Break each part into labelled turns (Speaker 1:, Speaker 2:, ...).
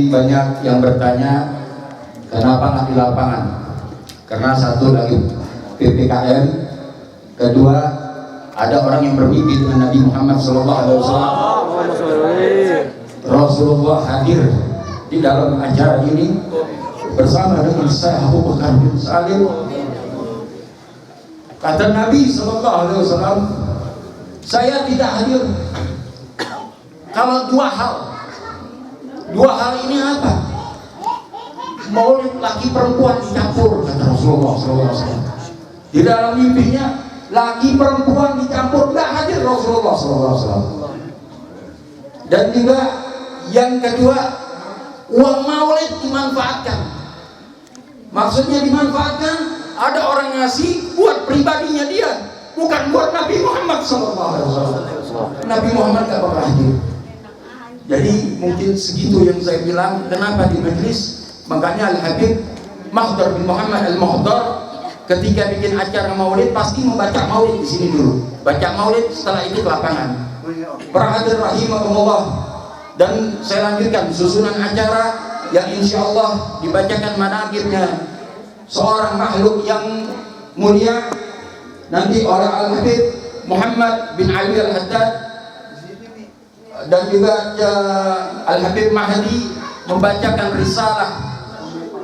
Speaker 1: banyak yang bertanya kenapa nggak di lapangan? Karena satu lagi PPKM, kedua ada orang yang bermimpi dengan Nabi Muhammad SAW. Rasulullah hadir di dalam acara ini bersama dengan saya Abu Bakar bin Salim. Kata Nabi SAW, saya tidak hadir kalau dua hal ini apa? Maulid laki perempuan dicampur, kata Rasulullah SAW. Di dalam mimpinya laki perempuan dicampur, tidak hadir Rasulullah SAW. Dan juga yang kedua, uang maulid dimanfaatkan. Maksudnya dimanfaatkan, ada orang ngasih buat pribadinya dia, bukan buat Nabi Muhammad SAW. Nabi Muhammad gak bakal hadir. Jadi mungkin segitu yang saya bilang. Kenapa di majelis? Makanya Al-Habib Mahdar bin Muhammad Al-Mahdar ketika bikin acara maulid pasti membaca maulid di sini dulu. Baca maulid, setelah itu ke lapangan. Para hadirin rahimahumullah. Dan saya lanjutkan susunan acara yang insya Allah dibacakan manaqibnya seorang makhluk yang mulia nanti oleh Al-Habib Muhammad bin Ali Al-Haddad, dan juga Al-Habib Mahdi membacakan risalah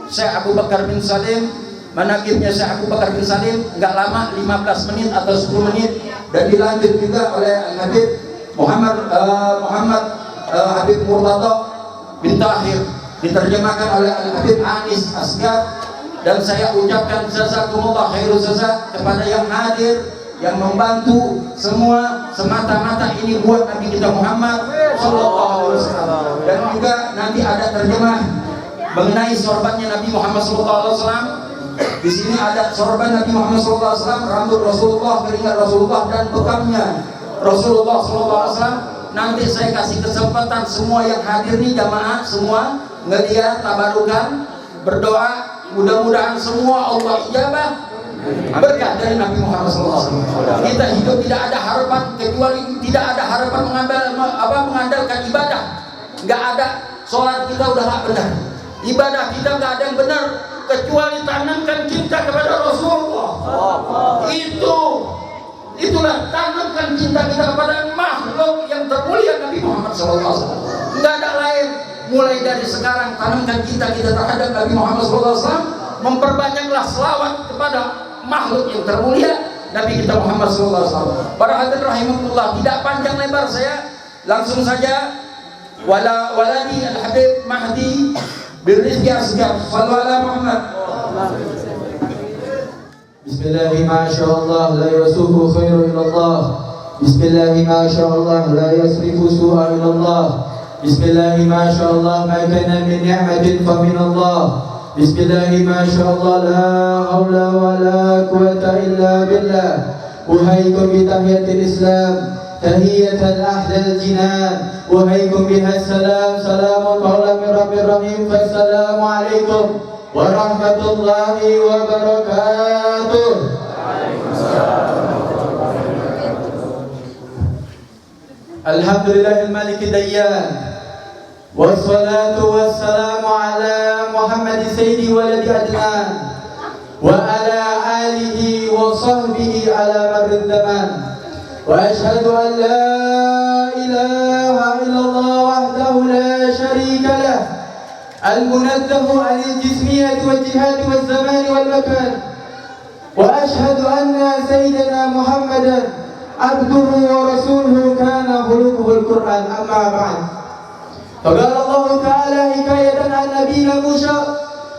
Speaker 1: Syekh Abu Bakar bin Salim, manaqibnya Syekh Abu Bakar bin Salim, nggak lama, 15 menit atau 10 menit, dan dilanjut juga oleh Al-Habib Muhammad Habib Murtada bin Tahir, diterjemahkan oleh Al-Habib Anis Asgar. Dan saya ucapkan jazakumullah khairul jazak kepada yang hadir, yang membantu semua, semata-mata ini buat Nabi kita Muhammad sallallahu alaihi wasallam. Dan juga nanti ada terjemah mengenai sorbannya Nabi Muhammad sallallahu alaihi wasallam. Di sini ada sorban Nabi Muhammad sallallahu alaihi wasallam, rambut Rasulullah, keringat Rasulullah, dan bekamnya Rasulullah sallallahu alaihi wasallam. Nanti saya kasih kesempatan semua yang hadir nih jamaah semua ngeliat, tabarukan, berdoa, mudah-mudahan semua Allah ijabah berkah dari Nabi Muhammad SAW. Kita hidup tidak ada harapan kecuali tidak ada harapan mengandalkan ibadah. Nggak ada, sholat kita udah nggak benar, ibadah kita nggak ada yang benar kecuali tanamkan cinta kepada Rasulullah. Itulah tanamkan cinta kita kepada makhluk yang termulia Nabi Muhammad SAW. Nggak ada lain. Mulai dari sekarang tanamkan cinta kita terhadap Nabi Muhammad SAW. Memperbanyaklah selawat kepada makhluk yang termulia Nabi kita Muhammad SAW. Para hadirin rahimahullah, tidak panjang lebar saya langsung saja. Waladi Al-Habib Mahdi bin Rizki Asgar, sallu ala Muhammad.
Speaker 2: Bismillahi ma'asyaallah la yasuhu khairu ilallah. Bismillahi ma'asyaallah la yasrifu su'a ilallah. Bismillahi ma'asyaallah ma kana min ni'matin fa min Allah. Bismillahi ma'asyaallah la haula wa la quwata illa billah. Uhaykum bi tahiyatil Islam, tahiyatan ahlal jinan. Uhaykum biha salam, salamun qawlan min rabbir rahim. Fassalamu alaikum warahmatullahi wabarakatuh. Alhamdulillahil maliki dayyan, wassalatu wassalamu ala Muhammad sayyidi waladi adnan wa ala alihi wa sahbihi ala marrid zaman. Wa ashhadu an la ilaha illallah wahdahu la sharika lah, المنزه عن الجسمية والجهاد والزمان والمكان. وأشهد أن سيدنا محمدا عبده ورسوله كان خلقه القرآن. أما بعد، فقال الله تعالى حكاية عن نبينا موسى: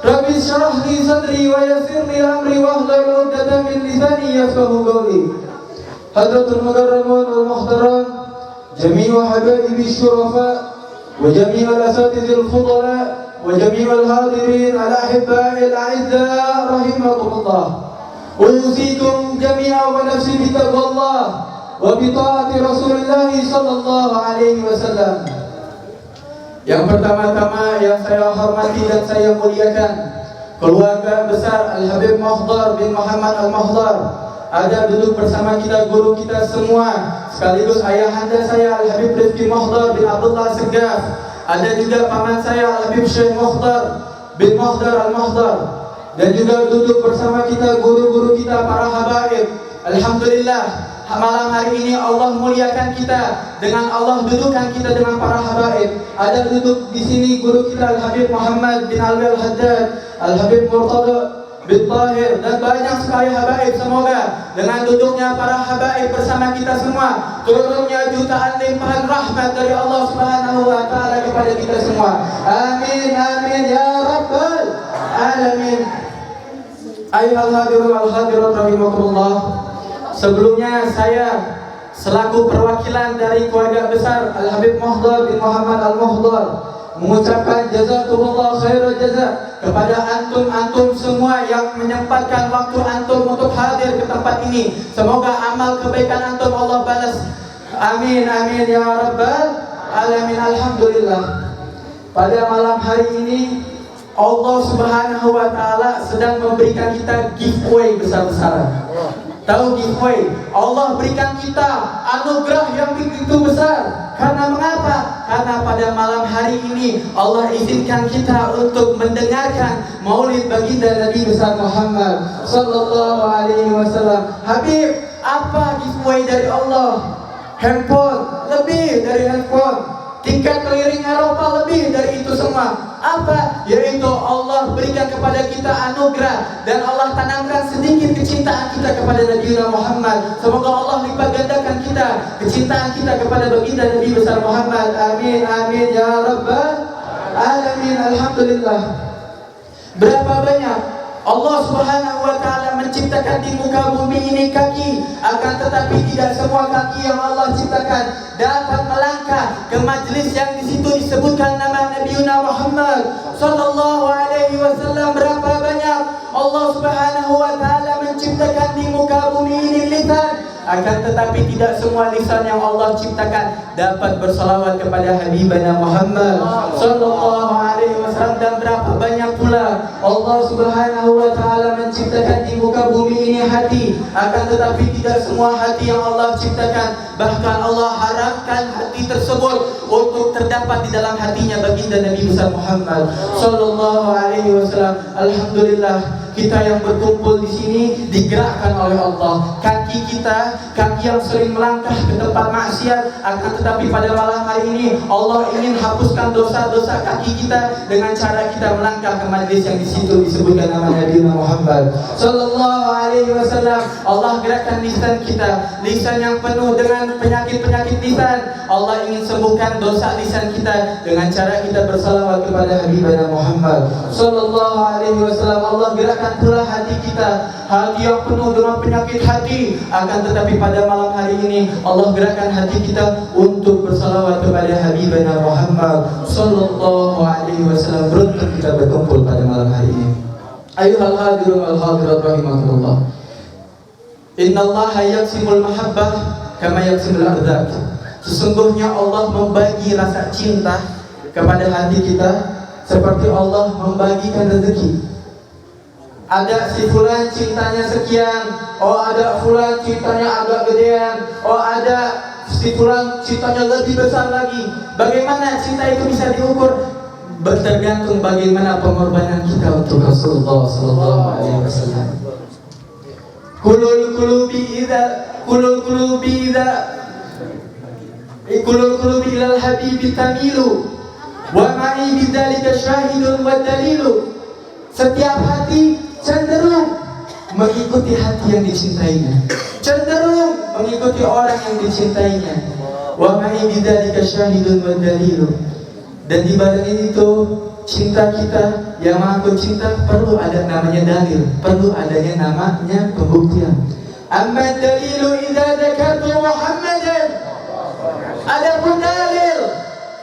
Speaker 2: رب اشرح لي صدري ويسر لي أمري واحلل عقدة من لساني يفقهوا قولي. حضرة المكرمون والمحترم، جميع حبائبي الشرفاء، وجميع الأساتذة الفضلاء، وجميع الحاضرين الأحباء الأعزاء رحمكم الله. أوصيكم جميعا ونفسي بتقوى الله وبطاعة رسول الله صلى الله عليه وسلم. Yang pertama-tama yang saya hormati dan saya muliakan, keluarga besar Al-Habib Mahdar bin Muhammad Al-Mahdar. Ada duduk bersama kita guru kita semua, sekaligus ayahanda saya Al-Habib Rizki Mahdar bin Abdullah Segaf. ada juga paman saya Habib Syekh Mukhtar bin Muhdar Al-Muhdar, dan juga duduk bersama kita guru-guru kita para habaib. Alhamdulillah, malam hari ini Allah muliakan kita dengan Allah dudukkan kita dengan para habaib. Ada duduk di sini guru kita Al-Habib Muhammad bin Alwi Al-Haddad, Al-Habib Murtada bin Tahir, dan banyak sekali habaib. Semoga dengan duduknya para habaib bersama kita semua, turunnya jutaan limpahan rahmat dari Allah Subhanahu wa taala kepada kita semua. Amin amin ya rabbal alamin. Ayyuhal hadirun wal hadirat rahimakumullah. Sebelumnya saya selaku perwakilan dari keluarga besar Al-Habib Muhdar bin Muhammad Al-Muhdar mengucapkan jazakumullah khairal jaza kepada antum-antum semua yang menyempatkan waktu antum untuk hadir ke tempat ini. Semoga amal kebaikan antum Allah balas. Amin amin ya rabbal alamin. Alhamdulillah, pada malam hari ini Allah Subhanahu wa taala sedang memberikan kita giveaway besar-besaran. Tahu giveaway? Allah berikan kita anugerah yang begitu besar. Karena mengapa? Karena pada malam hari ini Allah izinkan kita untuk mendengarkan maulid baginda Nabi besar Muhammad sallallahu alaihi wasallam. Habib, apa giveaway dari Allah? Handphone, lebih dari handphone. Tiket keliling Eropa, lebih dari itu semua. Apa? Yaitu Allah berikan kepada kita anugerah, dan Allah tanamkan sedikit kecintaan kita kepada Nabi Muhammad. Semoga Allah lipat gandakan kita kecintaan kita kepada baginda Nabi besar Muhammad. Amin amin ya rabbal alamin. Alhamdulillah, berapa banyak Allah Subhanahu wa taala menciptakan di muka bumi ini kaki, akan tetapi tidak semua kaki yang Allah ciptakan dapat melangkah ke majelis yang di situ disebutkan nama Nabi Muhammad sallallahu alaihi wasallam. Berapa banyak Allah Subhanahu wa taala menciptakan di muka bumi ini lisan, akan tetapi tidak semua lisan yang Allah ciptakan dapat bersalawat kepada Habibana Muhammad sallallahu alaihi wasallam. Dan berapa banyak pula Allah Subhanahu wa taala menciptakan di muka bumi ini hati, akan tetapi tidak semua hati yang Allah ciptakan. Bahkan Allah harapkan hati tersebut untuk terdapat di dalam hatinya baginda Nabi besar Muhammad sallallahu alaihi wasallam. Alhamdulillah, kita yang berkumpul di sini digerakkan oleh Allah. Kaki kita, kaki yang sering melangkah ke tempat maksiat, akan tetapi pada malam hari ini Allah ingin hapuskan dosa-dosa kaki kita dengan cara kita melangkah ke majlis yang di situ disebutkan nama Nabi Muhammad sallallahu alaihi wasallam. Allah gerakkan lisan kita, lisan yang penuh dengan penyakit-penyakit lisan. Allah ingin sembuhkan dosa lisan kita dengan cara kita bersalawat kepada Habibana Muhammad sallallahu alaihi wasallam. Allah gerakkan pula hati kita, hati yang penuh dengan penyakit hati, akan tetapi pada malam hari ini Allah gerakkan hati kita untuk bersalawat kepada Habibana Muhammad sallallahu alaihi wasallam. Beruntung kita berkumpul pada malam hari ini. Ayyuhal hadirun wal hadirat rahimakumullah. Innallaha yaqsimul mahabbah kama yaqsimul arzaq. Sesungguhnya Allah membagi rasa cinta kepada hati kita seperti Allah membagikan rezeki. Ada si fulan cintanya sekian, oh ada fulan cintanya agak gedean, oh ada si fulan cintanya lebih besar lagi. Bagaimana cinta itu bisa diukur? Tergantung bagaimana pengorbanan kita untuk Rasulullah sallallahu alaihi wasallam. Kulul qulubi ilal habibi tamilu wa ma'i bidzalika syahidun wa dalilu. Setiap hati cenderung mengikuti hati yang dicintainya, cenderung mengikuti orang yang dicintainya. Wa ma'i bidzalika syahidun wa dalilu. Dan di badan itu cinta kita yang Maha Pencinta perlu ada namanya dalil, perlu adanya namanya pembuktian. Amma dalilu idza dzakartu Muhammadan. Adapun dalil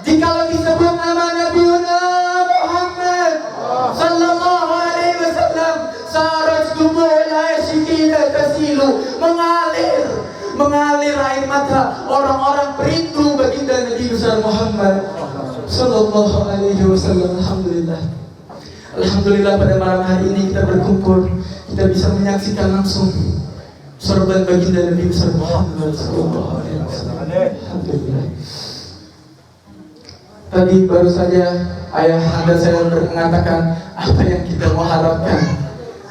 Speaker 2: jikalau disebut nama Nabi Muhammad sallallahu alaihi wasallam, sarat dumu'ul asyikina tasilu, mengalir air mata orang-orang perindu baginda Nabi besar Muhammad sallallahu alaihi wasallam. Alhamdulillah, alhamdulillah, pada malam hari ini kita berkumpul, kita bisa menyaksikan langsung sorban baginda Nabi besar Muhammad sallallahu alaihi wasallam. Alhamdulillah. Tadi baru saja ayah anda saya mengatakan apa yang kita mau harapkan.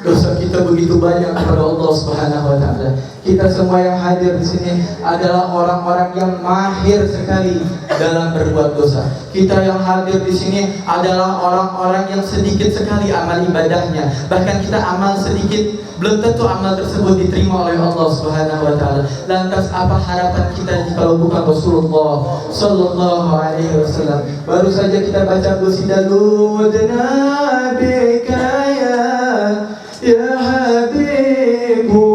Speaker 2: Dosa kita begitu banyak kepada Allah Subhanahu wa taala. Kita semua yang hadir di sini adalah orang-orang yang mahir sekali dalam berbuat dosa. Kita yang hadir di sini adalah orang-orang yang sedikit sekali amal ibadahnya. Bahkan kita amal sedikit, belum tentu amal tersebut diterima oleh Allah Subhanahu wa taala. Lantas apa harapan kita jika bukan Rasulullah sallallahu alaihi wasallam? Baru saja kita baca qasidah Ludna bika ya Habibu.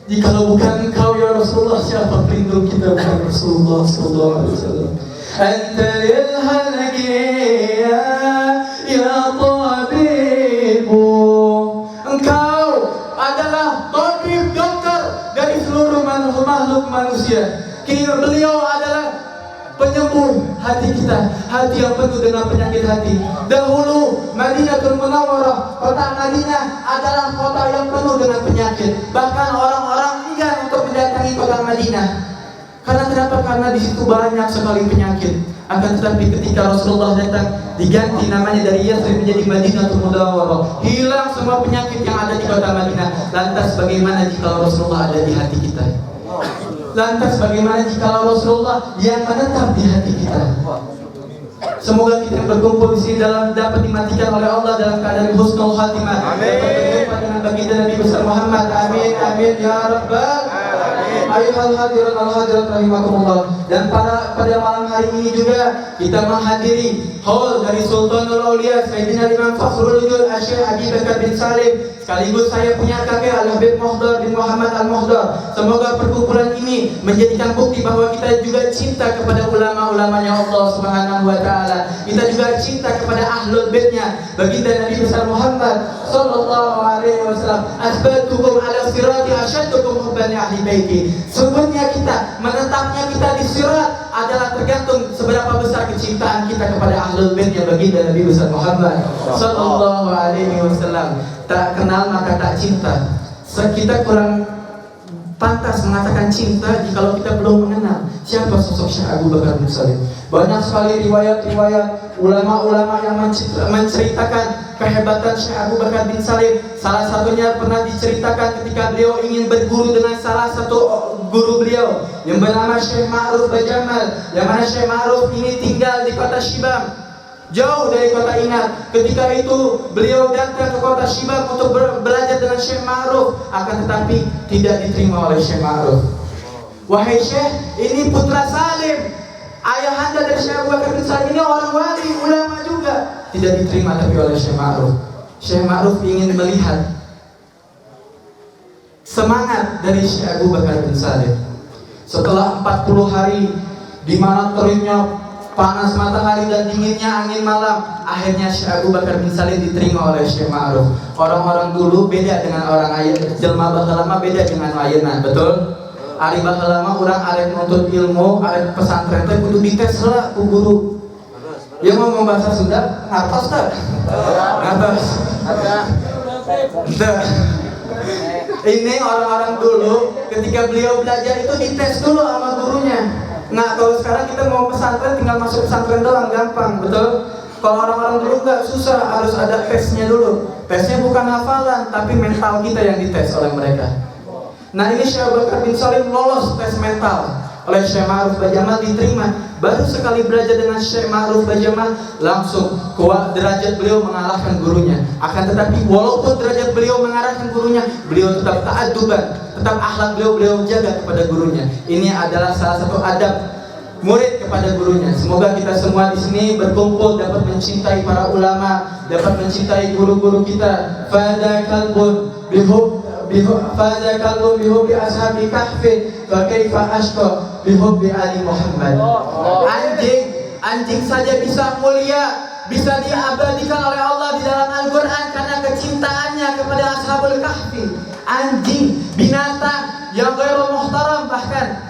Speaker 2: Jikalau bukan engkau ya Rasulullah, siapa pelindung kita bukan Rasulullah sallallahu alaihi wasallam? Anta lil halqi ya tabibu. Engkau adalah tabib, dokter dari seluruh makhluk manusia. Kini beliau adalah penyembuh hati kita, hati yang penuh dengan penyakit hati. Dahulu Madinatul Munawwarah, kota Madinah adalah kota yang penuh dengan penyakit. Bahkan orang-orang enggan untuk mendatangi kota Madinah. Karena kenapa? Karena di situ banyak sekali penyakit. Akan tetapi ketika Rasulullah datang, diganti namanya dari Yathrib menjadi Madinatul Munawwarah. Hilang semua penyakit yang ada di kota Madinah. Lantas bagaimana jika Rasulullah ada di hati kita? Lantas bagaimana jika Rasulullah yang menetap di hati kita? Semoga kita yang berkumpul di sini dapat dimatikan oleh Allah dalam keadaan husnul khatimah. Dapat berjumpa dengan baginda Nabi besar Muhammad. Amin amin ya rabbal alamin. Ayuhal hadirin al hadirat rahimakumullah. Dan pada malam hari ini juga kita menghadiri haul dari Sultanul Auliya Sayyidina Imam Fakhrul Wujud Syekh Abi Bakar bin Salim. Sekaligus saya punya kakek Al-Habib Muhdar bin Muhammad Al-Muhdar. Semoga perkumpulan ini menjadikan bukti bahwa kita juga cinta kepada ulama-ulamanya Allah Subhanahu wa taala. Kita juga cinta kepada ahlul baitnya, baginda Nabi besar Muhammad sallallahu alaihi wasallam. Asbatukum ala sirati asyaddukum hubban li ahli baiti. Sebenarnya kita, menetapnya kita di sirat adalah tergantung seberapa besar kecintaan kita kepada ahlul baitnya baginda Nabi besar Muhammad sallallahu alaihi wasallam. Tak kenal maka tak cinta. Kita kurang pantas mengatakan cinta jikalau kita belum mengenal siapa sosok Syekh Abu Bakar bin Salim. Banyak sekali riwayat-riwayat ulama-ulama yang menceritakan kehebatan Syekh Abu Bakar bin Salim. Salah satunya pernah diceritakan ketika beliau ingin berguru dengan salah satu guru beliau yang bernama Syekh Ma'ruf Bajamal, yang mana Syekh Ma'ruf ini tinggal di kota Shibam, jauh dari kota Inat. Ketika itu beliau datang ke kota Shibam untuk belajar dengan Syekh Ma'ruf, akan tetapi tidak diterima oleh Syekh Ma'ruf. Wahai Syekh, ini putra Salim, ayahanda dari Syekh Abu Bakar bin Salim, ini orang wali, ulama juga. Tidak diterima tapi oleh Syekh Ma'ruf. Syekh Ma'ruf ingin melihat semangat dari Syekh Abu Bakar bin Salim. Setelah 40 hari di mana teriknya panas matahari dan dinginnya angin malam, akhirnya Syekh Abu Bakar bin Salim diterima oleh Syekh Ma'ruf. Orang-orang dulu beda dengan orang ayat, jelma bahalama beda dengan ayeuna, betul? Ari bahalama urang arek nuntut ilmu, arek pesantren teh kudu dites heula ku guru. Yang ngomong bahasa Sunda, ngatos teh? Ngatos. Ini orang-orang dulu ketika beliau belajar itu dites dulu sama gurunya. Nah, kalau sekarang kita mau pesantren tinggal masuk pesantren doang, gampang, betul? Kalau orang-orang dulu nggak, susah, harus ada tesnya dulu. Tesnya bukan hafalan, tapi mental kita yang dites oleh mereka. Nah, ini Syekh Abu Bakar bin Salim lolos tes mental oleh Syekh Ma'ruf Bajamal, diterima. Baru sekali belajar dengan Syekh Ma'ruf Bajamal, langsung kuat derajat beliau mengalahkan gurunya. Akan tetapi walaupun derajat beliau mengalahkan gurunya, beliau tetap ta'adduban, tetap akhlak beliau jaga kepada gurunya. Ini adalah salah satu adab murid kepada gurunya. Semoga kita semua di sini berkumpul dapat mencintai para ulama, dapat mencintai guru-guru kita. Fada kalbun bihubbi ashabi kahfin fa kaifa ashqa bihubbi ali Muhammad. Anjing saja bisa mulia, bisa diabadikan oleh Allah di dalam Al-Quran karena kecintaannya kepada ashabul kahfi. Anjing, binatang yang ghairul muhtaram bahkan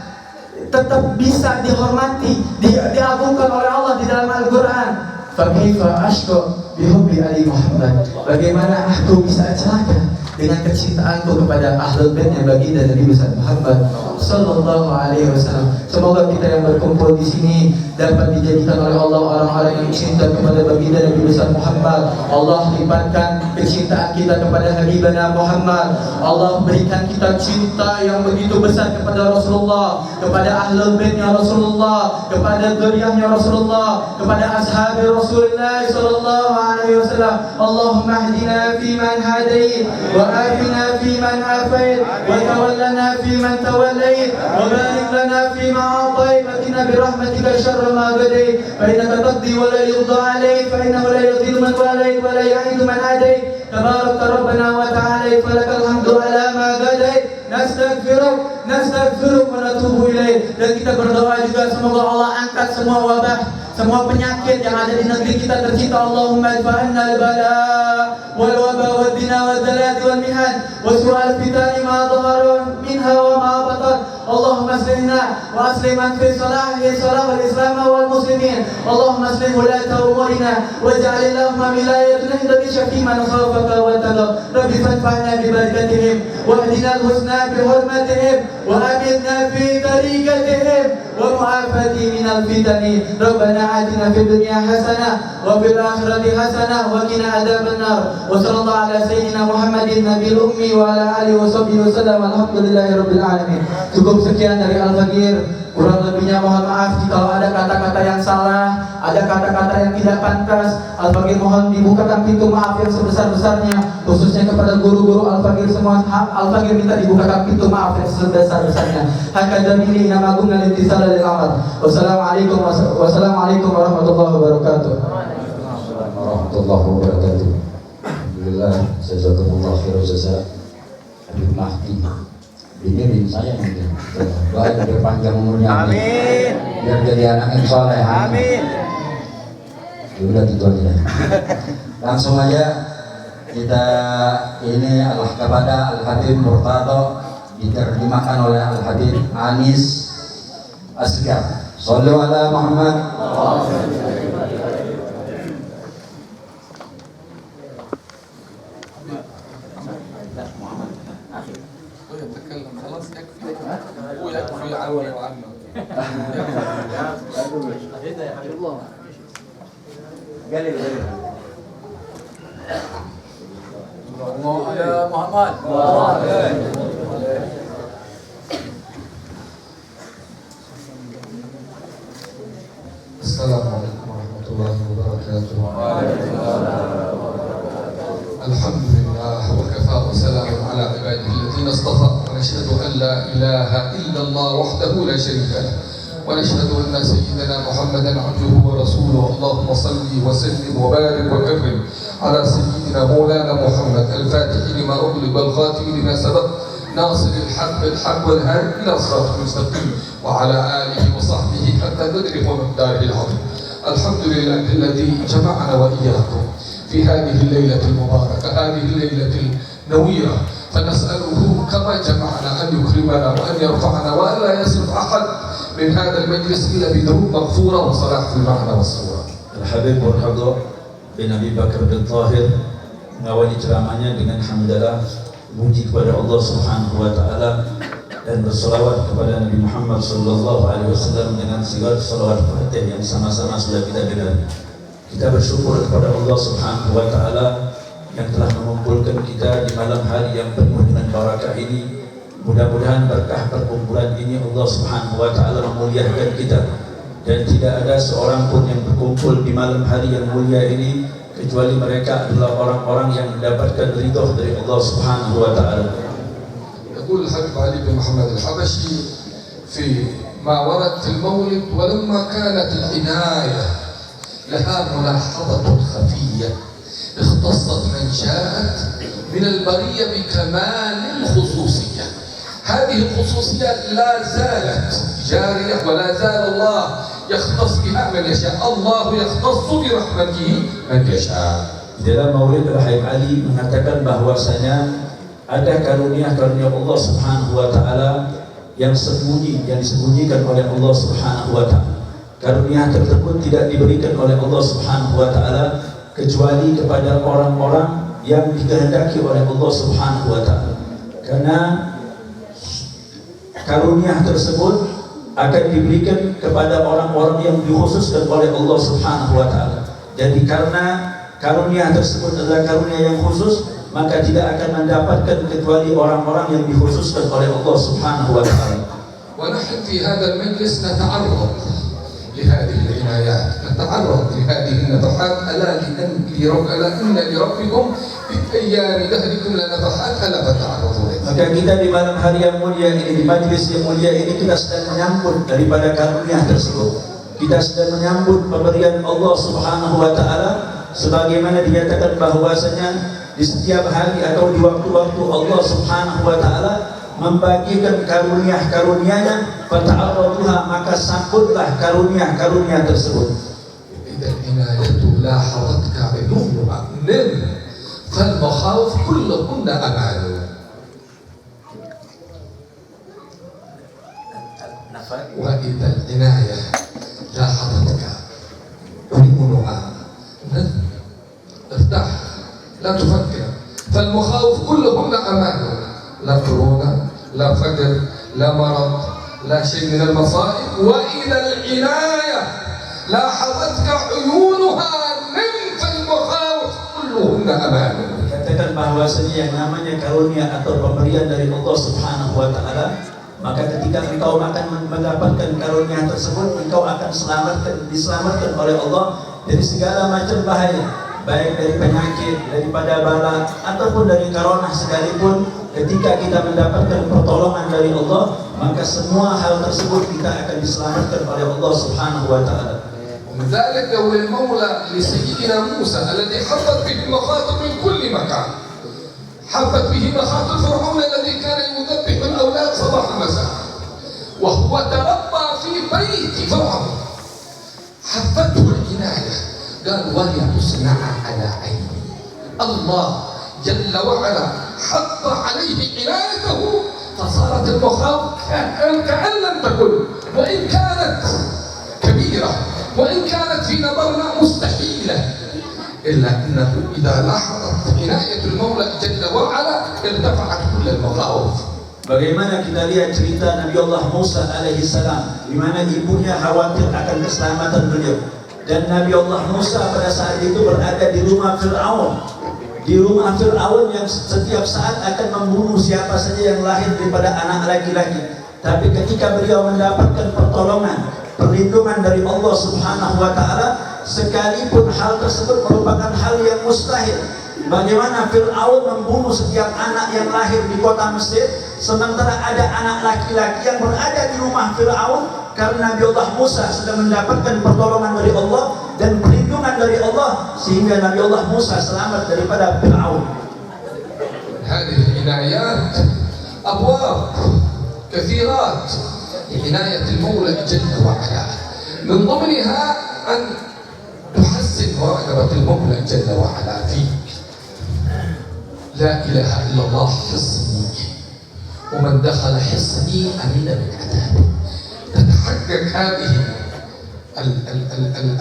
Speaker 2: tetap bisa dihormati, diagungkan oleh Allah di dalam Al-Quran. Fa kaifa ashqa bihubbi ali Muhammad. Bagaimana aku bisa celaka dengan kecintaanku kepada ahlul baitnya baginda Nabi besar Muhammad sallallahu alaihi wasallam. Semoga kita yang berkumpul di sini dapat dijadikan oleh Allah orang-orang yang cinta kepada baginda Nabi besar Muhammad. Allah lipatkan kecintaan kita kepada Habibana Muhammad. Allah berikan kita cinta yang begitu besar kepada Rasulullah, kepada ahlul baitnya Rasulullah, kepada dzurriyyahnya Rasulullah, kepada ashabi Rasulullah sallallahu alaihi wasallam. Allahumma hdina fi man hadait wa afina fi man afait wa tawallana fi man tawallait wa barik lana fi ma atait wa qina bi rahmatika syarra ma qadait fa innaka taqdi wa la yuqda alayk fa innahu la yudhillu man walayt wa la yu'izzu man adait tabarakta rabbana wa ta'ala falakal hamdu ala ma qadait. Nastaghfiruk wa natubu ilaik. Dan kita berdoa juga semoga Allah angkat semua wabah, semua penyakit yang ada di negeri kita tercipta. Allahumma adfa'anna al-bala wal waba wad dina wal zalati wal mihan wa su'al fitani ma dhahara minha wa ma batan. Allahumma aslihna wa aslih man fi salahi salah wal islam wal muslimin. Allahumma aslih ulata umurina waj'al Allahumma wilayatuna inda syafi man khafaka wa taqa. Rabbi fadfa'na bi barakatihim wa hdina al-husna بحرمتهم وأمتنا في طريقتهم ومعافاتي من الفتن. ربنا آتنا في الدنيا حسنة وفي الآخرة حسنة وقنا عذاب النار. وصلى الله على سيدنا محمد النبي الأمي وعلى آله وصحبه وسلم. Alhamdulillahi rabbil alamin. Cukup sekian dari Al-Fakir. Kurang lebihnya mohon maaf jika ada kata-kata yang salah, ada kata-kata yang tidak pantas. Al-Fakir mohon dibukakan pintu maaf yang sebesar-besarnya, khususnya kepada guru-guru Al-Fakir semua. Al-Fakir minta dibukakan pintu maaf yang sebesar-besarnya. Hakada bihi nama guna lintisala lil amal. Wassalamualaikum warahmatullahi wabarakatuh.
Speaker 1: Warahmatullahi wabarakatuh. Alhamdulillah, jazakumullah khairan jazaa. Habib Mahdi. Ini saya mungkin. Doa yang berpanjang umurnya. Amin. Biar jadi anak yang soleh. Amin. Udah gitu aja. Langsung aja kita ini adalah kepada Al-Habib Murtado, diterjemahkan oleh Al-Habib Anis Asgar. Shallu ala Muhammad.
Speaker 3: يتكلم خلاص يكفي هو يكفي عني وعنه.
Speaker 4: يا حبيب الله
Speaker 3: يا محمد
Speaker 5: السلام عليكم ورحمة الله وبركاته. الحمد لله وكفى وسلام على عباده الذين اصطفى ونشهد أن لا إله إلا الله وحده لا شريك له ونشهد أن سيدنا محمدا عبده ورسوله. اللهم صل وسلم وبارك وكرم على سيدنا مولانا محمد الفاتح لما أغلق والخاتم لما سبق ناصر الحق بالحق والهادي إلى صراط المستقيم وعلى آله وصحبه حتى تدرك مقداره العظيم. الحمد لله الذي جمعنا وإياكم في هذه الليلة المباركة، هذه الليلة النويرة، فنسأله كما جمعنا أن يكرمنا وأن يرفعنا وأن لا يصرف أحد من هذا المجلس إلا بذنوب مغفورة وصلاح في المعنى والصورة.
Speaker 6: Al-Habib Murtado bin Abi Bakar bin Tahir mengawali ceramahnya dengan hamdalah, puji kepada Allah Subhanahu wa taala dan berselawat kepada Nabi Muhammad sallallahu alaihi wasallam dengan segala selawat Fatih yang sama-sama sudah kita dengar. Kita bersyukur kepada Allah Subhanahu wa taala yang telah mengumpulkan kita di malam hari yang penuh dengan barakah ini. Mudah-mudahan berkah perkumpulan ini Allah Subhanahu wa taala memuliakan kita, dan tidak ada seorang pun yang berkumpul di malam hari yang mulia ini kecuali mereka adalah orang-orang yang mendapatkan ridha dari Allah Subhanahu wa taala.
Speaker 5: يقول الحبيب علي بن محمد الحبشي في ما ورد في المولد: ولما كانت العناية لها ملاحظة خفية اختصت من شاءت من البرية بكمال الخصوصية. هذه الخصوصيات لا زالت جارية ولا زال الله يختص بها من يشاء. الله يختص برحمته من يشاء.
Speaker 6: Di dalam Maulid Al-Habib Ali mengatakan bahwasanya ada karunia-karunia Allah Subhanahu wa taala yang sembunyi, yang disembunyikan oleh Allah Subhanahu wa taala. Karunia tersebut tidak diberikan oleh Allah Subhanahu wa taala kecuali kepada orang-orang yang dikehendaki oleh Allah Subhanahu wa taala. Karena karunia tersebut akan diberikan kepada orang-orang yang dikhususkan oleh Allah Subhanahu wa taala. Jadi karena karunia tersebut adalah karunia yang khusus, maka tidak akan mendapatkan kecuali orang-orang yang dikhususkan oleh Allah Subhanahu wa taala.
Speaker 5: ونحن في هذا المجلس نتعرض لهذه العنايات، نتعرض لهذه النفحات. ألا إن لربكم في أيام دهركم لنفحات ألا فتعرضوا لها.
Speaker 6: Maka kita di malam hari yang mulia ini, di majlis yang mulia ini, kita sedang menyambut daripada karunia tersebut. Kita sedang menyambut pemberian Allah Subhanahu wa taala, sebagaimana dinyatakan bahwasanya di setiap hari atau di waktu-waktu Allah Subhanahu wa taala membagikan karunia-karunia-Nya, fata'arraduha, maka sambutlah karunia-karunia tersebut.
Speaker 5: إذا العناية لاحظتك عيونها نم، فالمخاوف كلهن أمان. وإذا العناية لاحظتك عيونها نم، ارتاح، لا تفكر، فالمخاوف كلهن أمان. لا كورونا، لا فقر، لا مرض، لا شيء من المصائب. وإذا العناية لاحظتك عيونها نم، فالمخاوف كلهن أمان.
Speaker 6: Katakan bahwasanya yang namanya karunia atau pemberian dari Allah Subhanahu wa taala, maka ketika engkau akan mendapatkan karunia tersebut, engkau akan diselamatkan oleh Allah dari segala macam bahaya, baik dari penyakit, daripada bala, ataupun dari corona sekalipun. Ketika kita mendapatkan pertolongan dari Allah, maka semua hal tersebut kita akan diselamatkan oleh Allah Subhanahu wa taala.
Speaker 5: ومن ذلك قول المولى لسيدنا موسى الذي حفت به المخاطب من كل مكان، حفت به مخاطب فرعون الذي كان يذبح الأولاد صباح مساء، وهو تربى في بيت فرعون، حفته العناية، قال ولتصنع على عيني. الله جل وعلا حط عليه عنايته، فصارت المخاوف كأن لم تكن، وإن كانت كبيرة، وإن كانت في نظرنا مستحيلة، إلا أنه إذا لاحظت عناية المولى جل وعلا ارتفعت كل المخاوف.
Speaker 6: Bagaimana kita lihat cerita Nabi Allah Musa alaihi salam, di mana ibunya khawatir akan keselamatan beliau, dan Nabi Allah Musa pada saat itu berada di rumah Fir'aun. Di rumah Fir'aun yang setiap saat akan membunuh siapa saja yang lahir daripada anak laki-laki. Tapi ketika beliau mendapatkan pertolongan, perlindungan dari Allah Subhanahu wa taala, sekalipun hal tersebut merupakan hal yang mustahil. Bagaimana Fir'aun membunuh setiap anak yang lahir di kota Mesir, sementara ada anak laki-laki yang berada di rumah Fir'aun, karena Nabi Allah Musa sudah mendapatkan pertolongan dari Allah dan perlindungan dari Allah, sehingga Nabi Allah Musa selamat daripada Fir'aun.
Speaker 5: هذه العنايات أبواب كثيرات لعناية المولى جل وعلا، من ضمنها أن تحسن مراقبة المولى جل وعلا فيك. لا إله إلا الله حصني، ومن دخل حصني أمن من عذابه. تتحقق هذه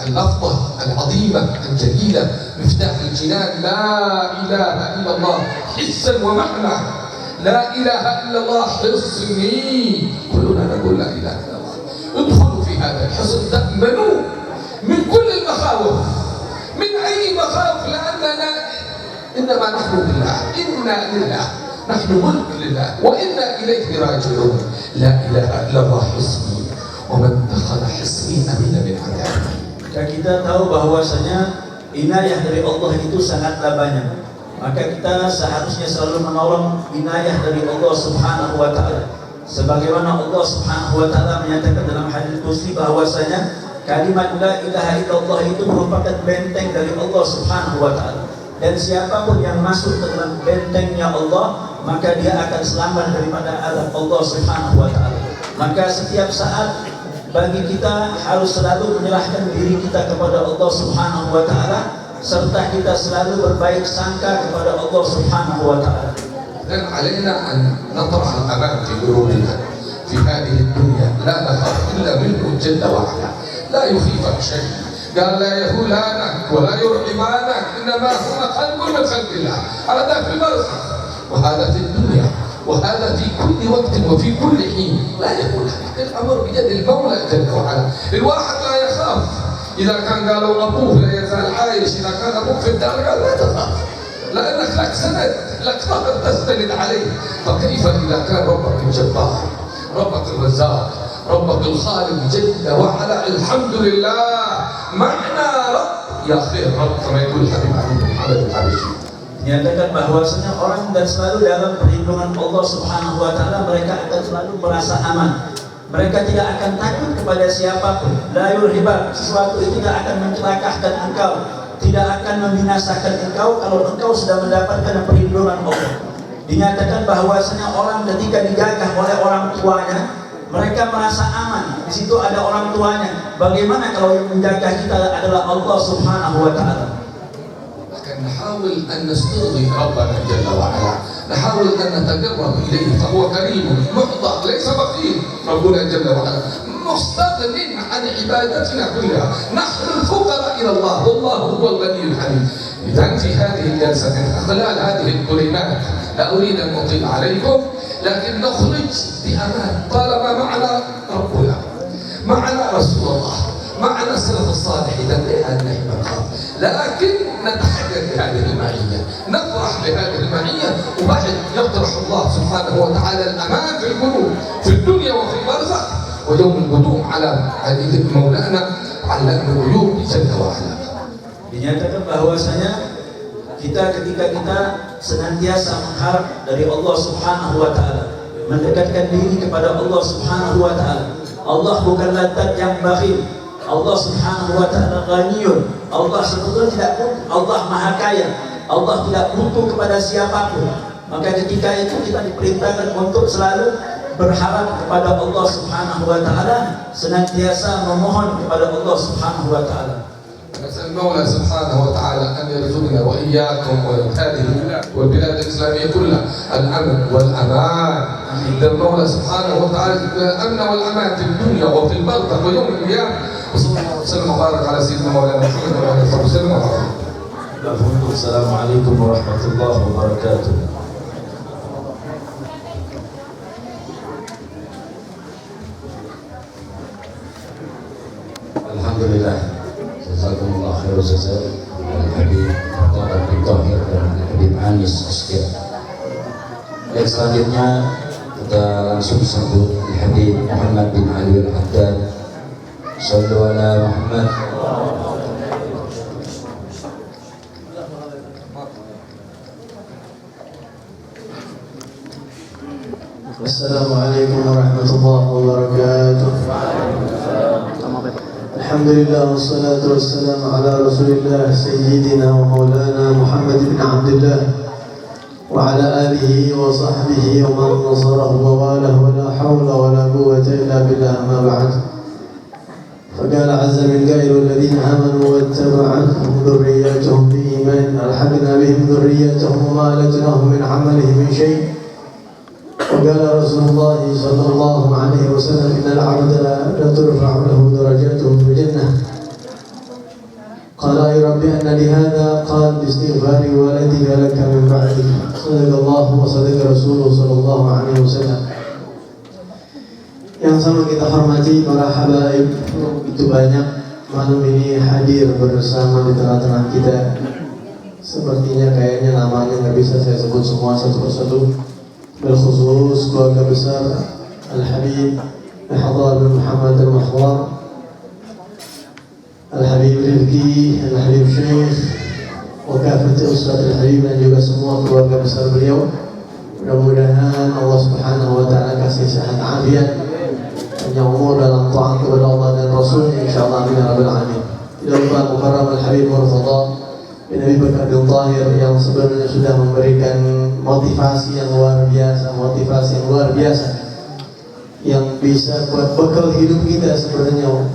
Speaker 5: اللفظة العظيمة الجليلة، مفتاح الجنان، لا إله إلا الله حسا ومعنى. لا إله إلا الله حصني، كلنا نقول لا إله إلا الله. ادخلوا في هذا الحصن تأمنوا من كل المخاوف، من أي مخاوف، لأننا إنما نحن بالله، إنا لله، نحن ملك لله وإنا إليه راجعون. لا إله إلا الله حصني، ومن دخل حصني أمن من عذابه.
Speaker 6: Dan kita tahu bahwasanya inayah dari Allah itu sangatlah banyak. Maka kita seharusnya selalu menolong inayah dari Allah Subhanahu wa taala. Sebagaimana Allah Subhanahu wa taala menyatakan dalam hadis qudsi bahwasanya kalimat la ilaha illallah itu merupakan benteng dari Allah Subhanahu wa taala. Dan siapapun yang masuk ke dalam bentengnya Allah, maka dia akan selamat daripada azab Allah Subhanahu wa taala. Maka setiap saat bagi kita harus selalu menyerahkan diri kita kepada Allah Subhanahu wa taala, serta kita selalu berbaik sangka kepada Allah Subhanahu wa taala.
Speaker 5: Dan علينا أن نطرح الأمان في قلوبنا في هذه الدنيا، لا نخاف إلا منه جل وعلا، لا يخيفك شيء، قال لا يهولانك ولا يرحمانك، إنما هو خلق من خلق الله. هذا في البرزخ وهذا في الدنيا وهذا في كل وقت وفي كل حين. لا يهولانك، الأمر بيد المولى جل وعلا. الواحد لا يخاف إذا كان قالوا أبوه لا يزال عايش، إذا كان أبوك في الدار قال لا تخاف، لأنك لك سند، لك ظهر تستند عليه. فكيف إذا كان ربك الجبار، ربك الرزاق، ربك الخالق جل وعلا؟ الحمد لله معنا رب يا خير رب، كما يقول الحبيب علي بن محمد الحبشي.
Speaker 6: Dinyatakan bahwasanya orang dan selalu dalam perlindungan Allah Subhanahu wa taala, mereka akan selalu merasa aman. Mereka tidak akan takut kepada siapapun. La yurhiba, sesuatu itu tidak akan mencelakakan engkau, tidak akan membinasakan engkau kalau engkau sudah mendapatkan perlindungan Allah. Dinyatakan bahwasanya orang ketika dijaga oleh orang tuanya, mereka merasa aman. Di situ ada orang tuanya. Bagaimana kalau yang menjaga kita adalah Allah Subhanahu wa taala?
Speaker 5: نحاول أن نسترضي ربنا جل وعلا، نحاول أن نتقرب إليه فهو كريم معطى ليس بخيل. ربنا جل وعلا مستغن عن عبادتنا كلها، نحن الفقراء إلى الله والله هو الغني الحميد. إذا في هذه الجلسة من خلال هذه الكلمات لا أريد أن أطيل عليكم، لكن نخرج بأمان طالما معنا ربنا، معنا رسول الله، معنا السلف الصالح. إذا لا نخاف، لكن نتحدث بهذه المعية، نفرح بهذه المعية، وبعد يطرح الله سبحانه وتعالى الأمان في القلوب في الدنيا وفي البرزخ، ويوم القدوم على هذه مولانا علام الغيوب جل وعلا.
Speaker 6: Dinyatakan bahwasanya kita ketika kita senantiasa mengharap dari Allah Subhanahu wa taala, mendekatkan diri kepada Allah Subhanahu wa taala. Allah bukanlah zat yang bakhil. Allah Subhanahu wa taala ghaniyun. Allah sebetulnya tidak butuh, Allah Maha Kaya. Allah tidak butuh kepada siapapun. Maka ketika itu kita diperintahkan untuk selalu berharap kepada Allah Subhanahu wa taala, senantiasa memohon kepada Allah Subhanahu wa taala.
Speaker 5: نسأل المولى سبحانه وتعالى أن يرزقنا وإياكم وهذه والبلاد الإسلامية كلها الأمن والأمان. المولى سبحانه وتعالى الأمن والأمان في الدنيا وفي البرزخ ويوم القيامة. وصلى الله وسلم وبارك على سيدنا مولانا محمد وعلى آله وسلم.
Speaker 6: السلام عليكم ورحمة الله وبركاته.
Speaker 1: Alhamdulillah, jazakumullah khair jazaa Al-Habib Muhammad bin Tahir dan Al-Habib Anis Asgir. Baik, selanjutnya kita langsung sambut Al-Habib Muhammad bin Ali Al-Haddad. Shallu ala Muhammad.
Speaker 2: Assalamualaikum warahmatullahi wabarakatuh. Alhamdulillah wassalatu wassalamu ala Rasulillah sayyidina wa maulana Muhammad bin Abdullah wa ala alihi wa sahbihi wa man nasarahu wa walahu wa la hawla wa la quwwata illa billah, amma ba'd. فقال عز من قائل والذين آمنوا واتبعتهم ذرياتهم بإيمان ألحقنا بهم ذريتهم وما ألتناهم من عملهم من شيء. وقال رسول الله صلى الله عليه وسلم إن العبد لترفع له درجاته في الجنة. قال أي رب أن لهذا؟ قال باستغفار والدك لك من بعدك. صدق الله وصدق رسوله صلى الله عليه وسلم. Yang sama kita hormati para habaib, begitu banyak malam ini hadir bersama di tengah-tengah kita. Sepertinya kayaknya namanya nggak bisa saya sebut semua satu persatu. Berkhusus keluarga besar Al-Habib Al-Hadar bin Muhammad Al-Mahwar, Al-Habib Rifki, Al-Habib Syekh, wakafat Ustaz Al-Habib dan juga semua keluarga besar beliau. Mudah-mudahan Allah Subhanahu wa ta'ala kasih sehat afiat, panjang umur dalam taat kepada Allah dan Rasulnya, insyaAllah amin ya rabbal alamin. Tidak lupa Mukarram Al-Habib Murtada bin Abi Bakar bin Tahir yang sebenarnya sudah memberikan motivasi yang luar biasa yang bisa buat bekal hidup kita. Sebenarnya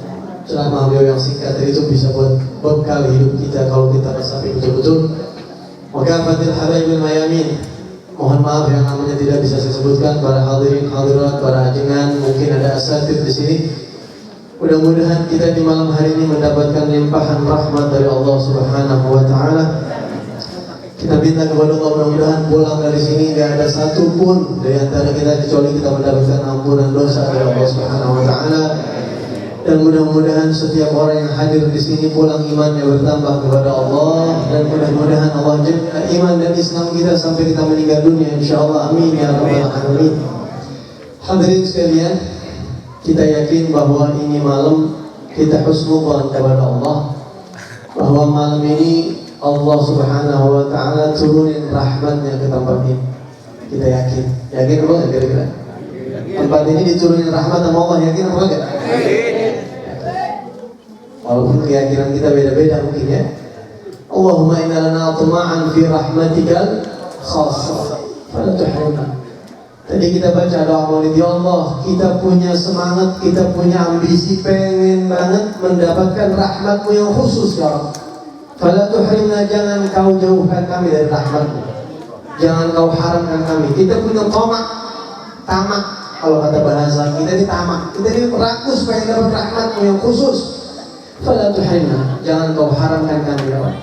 Speaker 2: ceramah beliau yang singkat itu bisa buat bekal hidup kita kalau kita resapi betul-betul. Wakafatil habaibul mayamin, mohon maaf yang namanya tidak bisa saya sebutkan, para hadirin hadirat, para ajengan, mungkin ada asatidz di sini. Mudah-mudahan kita di malam hari ini mendapatkan limpahan rahmat dari Allah Subhanahu wa taala. Kita minta kepada Allah mudah-mudahan pulang dari sini tidak ada satu pun dari antara kita kecuali kita mendapatkan ampunan dosa dari Allah Subhanahu wa taala. Dan mudah-mudahan setiap orang yang hadir di sini pulang imannya bertambah kepada Allah, dan mudah-mudahan Allah jaga iman dan Islam kita sampai kita meninggal dunia insyaallah. Amin ya rabbal alamin. Hadirin sekalian, kita yakin bahwa ini malam kita husnudzan kepada Allah, bahwa malam ini Allah Subhanahu wa taala turunin rahmatnya ke tempat ini. Kita yakin apa enggak kira-kira? Tempat ini diturunin rahmat sama Allah, yakin apa enggak? Walaupun keyakinan kita beda-beda mungkin ya. Allahumma inna lana tama'an fi rahmatikal khassah fala tuhrimna. Tadi kita baca doa Maulid, ya Allah, kita punya semangat, kita punya ambisi, pengen banget mendapatkan rahmat-Mu yang khusus ya Allah. Fala tuhrimna, jangan Kau jauhkan kami dari rahmat-Mu, jangan Kau haramkan kami. Kita punya tamak, kalau kata bahasa kita ini tamak, kita ini rakus pengen dapat rahmat-Mu yang khusus. Fala tuhrimna, jangan Kau haramkan kami ya Allah.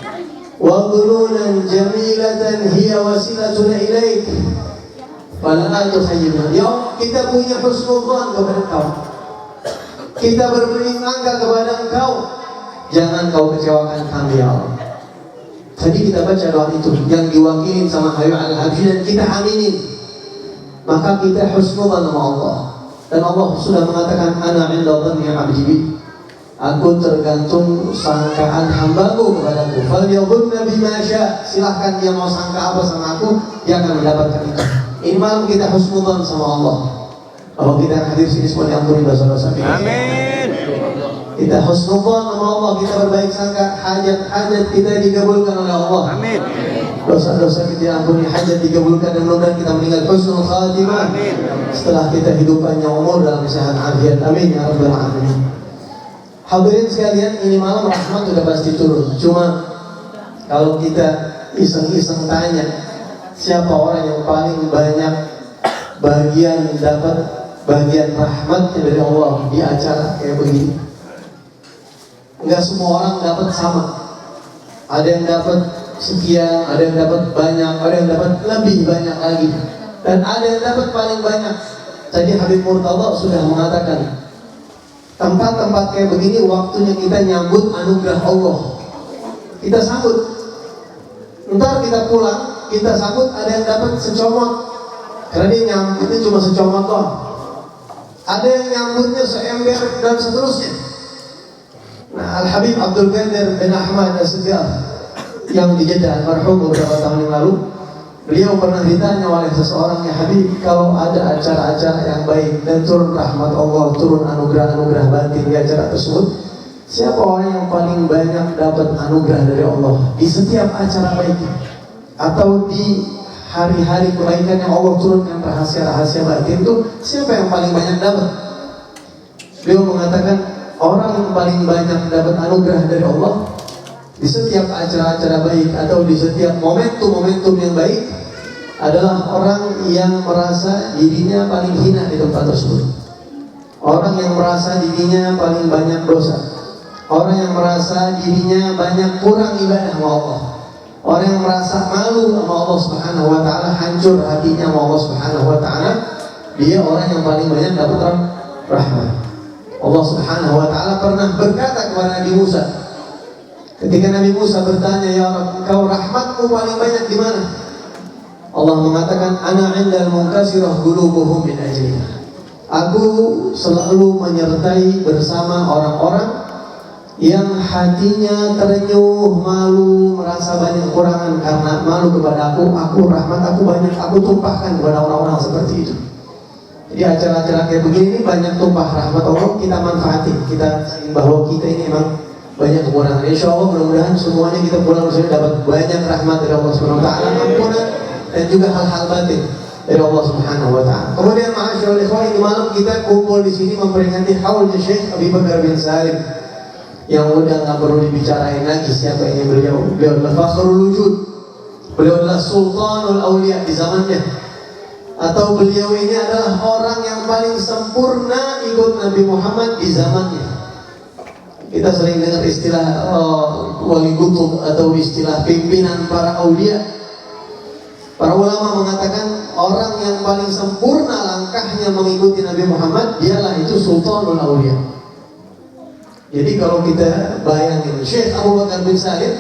Speaker 2: Wa dhununan jamilatan hiya wasilatuna ilaik fala tukhayyibna. Ya, kita punya husnudzan kepada Kau, kita berberingangka kepada Engkau, jangan Kau kecewakan kami ya Allah. Tadi kita baca doa itu yang diwakilin sama Habib Al-Habsyi dan kita aminin, maka kita husnudzan sama Allah. Dan Allah sudah mengatakan ana 'inda dhanni 'abdi bi, aku tergantung sangkaan hambaku kepadaku. Falyadhunna bima syaa, silahkan dia mau sangka apa sama aku, dia akan mendapatkan itu. Ini malam kita husnudzan sama Allah, bahwa kita yang hadir sini semua diampuni dosa-dosa kita. Amin. Kita husnudzan sama Allah, kita berbaik sangka, hajat-hajat kita dikabulkan oleh Allah. Amin. Dosa-dosa kita diampuni, hajat dikabulkan, dan mudah-mudahan kita meninggal husnul khatimah. Amin. Setelah kita hidup panjang umur dalam sehat afiat. Amin ya rabbal alamin. Hadirin sekalian, ini malam rahmat sudah pasti turun. Cuma kalau kita iseng-iseng tanya, siapa orang yang paling banyak dapat bagian rahmatnya dari Allah di acara kayak begini? Enggak semua orang dapat sama. Ada yang dapat sekian, ada yang dapat banyak, ada yang dapat lebih banyak lagi, dan ada yang dapat paling banyak. Tadi Habib Murtada sudah mengatakan, tempat-tempat kayak begini waktunya kita nyambut anugerah Allah. Kita sambut. Ntar kita pulang, kita sambut, ada yang dapat secomot, karena dia nyambutnya cuma secomot doang. Ada yang nyambutnya seember dan seterusnya. Nah, Al-Habib Abdul Qadir bin Ahmad As-Segar yang di Jeddah almarhum beberapa tahun yang lalu, beliau pernah ditanya oleh seseorang, ya Habib, kalau ada acara-acara yang baik dan turun rahmat Allah, turun anugerah-anugerah batin di acara tersebut, siapa orang yang paling banyak dapat anugerah dari Allah di setiap acara baik atau di hari-hari kebaikan yang Allah turunkan rahasia-rahasia batin itu, siapa yang paling banyak dapat? Beliau mengatakan, orang yang paling banyak dapat anugerah dari Allah di setiap acara-acara baik atau di setiap momentum-momentum yang baik adalah orang yang merasa dirinya paling hina di tempat tersebut, orang yang merasa dirinya paling banyak dosa, orang yang merasa dirinya banyak kurang ibadah sama Allah, orang yang merasa malu sama Allah Subhanahu wa taala, hancur hatinya sama Allah Subhanahu wa taala, dia orang yang paling banyak dapat rahmat. Allah Subhanahu wa taala pernah berkata kepada Nabi Musa, ketika Nabi Musa bertanya, ya Rabb, Engkau rahmatmu paling banyak di mana? Allah mengatakan, ana 'indal munkasirah qulubuhum min ajli. Aku selalu menyertai bersama orang-orang yang hatinya terenyuh, malu, merasa banyak kekurangan karena malu kepada aku rahmat aku banyak, aku tumpahkan kepada orang-orang seperti itu. Jadi acara-acara kayak begini banyak tumpah rahmat Allah, kita manfaati, kita bahwa kita ini memang banyak kekurangan. Insya Allah mudah-mudahan semuanya kita pulang bersama dapat banyak rahmat dari Allah Subhanahu wa taala, ampunan dan juga hal-hal batin dari Allah Subhanahu wa taala. Kemudian ma'asyiral ikhwan, ini malam kita kumpul di sini memperingati haulnya Syekh Abi Bakar bin Salim yang udah nggak perlu dibicarain lagi siapa ini beliau. Beliau adalah fakhrul wujud, beliau adalah sultanul auliya di zamannya, atau beliau ini adalah orang yang paling sempurna ikut Nabi Muhammad di zamannya. Kita sering dengar istilah wali kutub atau istilah pimpinan para aulia. Para ulama mengatakan orang yang paling sempurna langkahnya mengikuti Nabi Muhammad, dialah itu Sultanul Aulia. Jadi kalau kita bayangin Syekh Abu Bakar bin Said